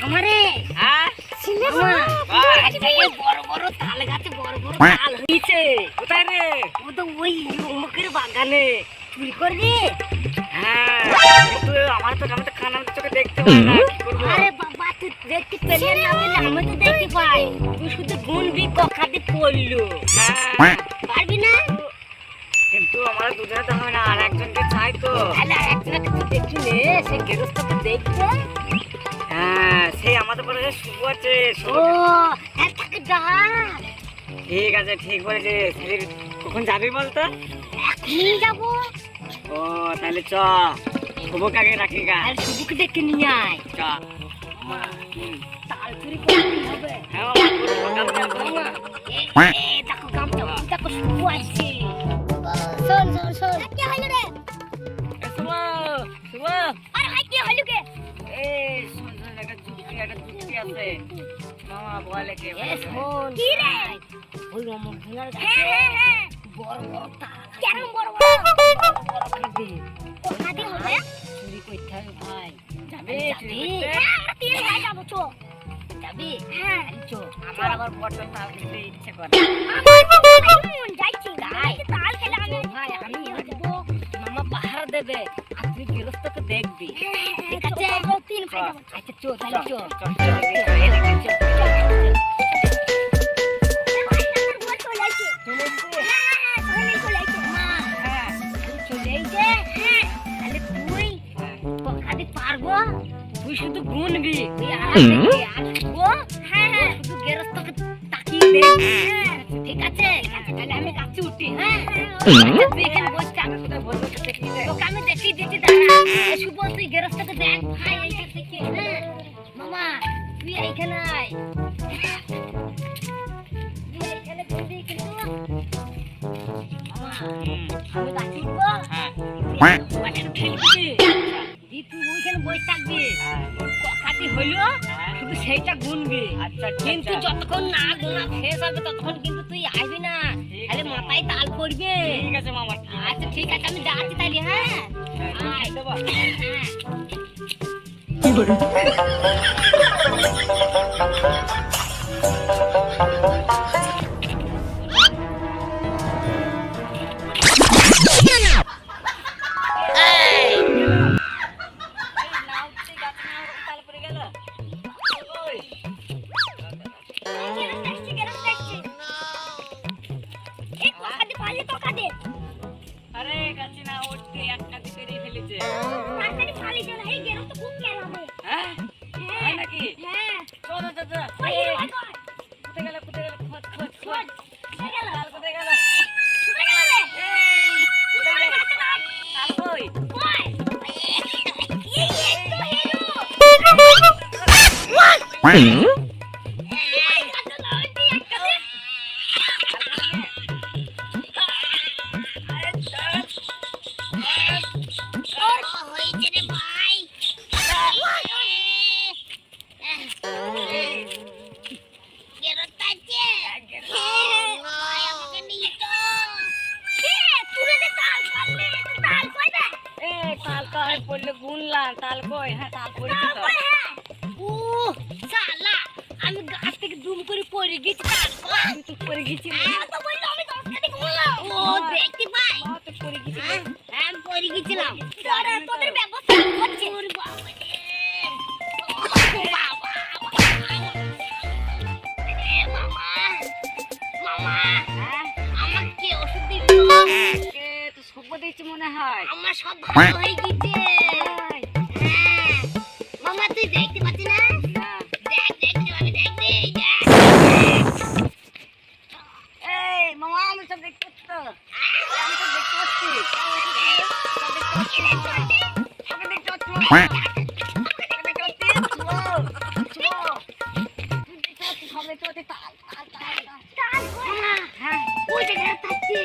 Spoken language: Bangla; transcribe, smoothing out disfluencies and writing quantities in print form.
আমারে হ্যাঁ বড় বড় তাল গাছে বড় বড় তাল হয়েছে। কোথায় রে? ও তো ওই মুখের বাগানে চুরি করবি। হ্যাঁ কিন্তু আমার তো আমি তো কানা চোখে দেখতে পাই না, কি করবো? আরে বাবা তুই দেখতে পেলে না বলে আমি তো দেখতে পাই। তুই শুধু গুনবি কখাতে পড়লো। হ্যাঁ পারবি না? কিন্তু আমার দুজনে তো হয় না, আর একজনকে চাই তো। তাহলে একজনকে তুই দেখি নে, সে গেরস্তকে দেখবে। হ্যাঁ সেই আমাদের পরে শুভ আছে। ও হ্যাঁ তাকে ডাক। ঠিক আছে, ঠিক বলেছে। কখন যাবি বলতো? এখনই যাবো। ও তাহলে চ, শুভকে আগে রাখি গা। আর শুভকে ডেকে নিয়ে আয়। চ। তাল চুরি করতে হবে। হ্যাঁ দেখো গামটা, দেখো শুভ আসছে। শোন শোন শোন কি হলো রে? শুভ শুভ আরে ভাই কি হলো কে? এই শোন শোন, একটা যুক্তি আছে। মামা বলে কে শোন কি রে? ওই রমন ধুলার গাছে বড় বড় তাল। কেমন বড় বড়? খাবে কোথাতে হবে? চুরি করতে হবে ভাই। যাবে যাবি? আমরা তিন ভাই যাবো চো। যাবি? হ্যাঁ চো। আমার আবার বড় তাল খেতে ইচ্ছে করে। মন যাইছি তাই তাল খেলে আমি ভাই আমি আসবো। মামা পাহাড় দেবে আর তুই গৃহস্থকে দেখবি। ঠিক আছে তিন ভাই যাবো। আচ্ছা চো তাহলে চো। তুই শুধু গুনবি, ঠিক আছে তাহলে আমি গাছে উঠি। হ্যাঁ তুই এখানে বসে থাক। তোকে আমি দেখিয়ে দিচ্ছি দাঁড়া। শুভ তুই গেরস্তকে দেখ ভাই এইখান থেকে। হ্যাঁ মামা তুই এইখানে আয়। তুই এইখানে বসবি কিন্তু মামা আমি গাছে উঠবো। মানে খেলবি দি তুই ওইখানে বসে থাকবি। কথাটি হইলো শুধু সেইটা গুনবি। আচ্ছা কিন্তু যতক্ষণ না গোনা শেষ হবে ততক্ষণ কিন্তু তুই আইবি না, তাহলে মাথায় তাল পড়বে। ঠিক আছে মামা। আচ্ছা ঠিক আছে আমি যাচ্ছি তাহলে। হ্যাঁ আয় দেবো। হ্যাঁ আরে গাছি না উঠতে একটা দিকে ফেলেছে। হ্যাঁ হয় নাকি? চল চল চল। কোথায় গেল কোথায় গেল? খোঁজ খোঁজ খোঁজ। তাল কোথায় গেল? তাল কই? তাল কই পড়লে গুনলাম, তাল কই? হ্যাঁ তাল পড়েছে তো। আমি গাছ থেকে দুম করে পড়ে গেছি। আমি তো পড়ে গেছি। ও দেখতে পাই তো পড়ে গেছি। আমি পড়ে গেছিলাম। তোদের ব্যবস্থা করছি। আমাকে ওষুধ দিল। তো সব দিয়েছি মনে হয়। আমার সব ভালো হয়ে গেছে। হ্যাঁ মামা তুই দেখতে পাচ্ছিস না? দেখ দেখতে পাবি দেখবি। এই মামা আমি সব দেখতে পাচ্ছি তো। আমি তো দেখতে পাচ্ছি। আমি দেখতে পাচ্ছি মামা। হ্যাঁ ওই জায়গায় থাকছে।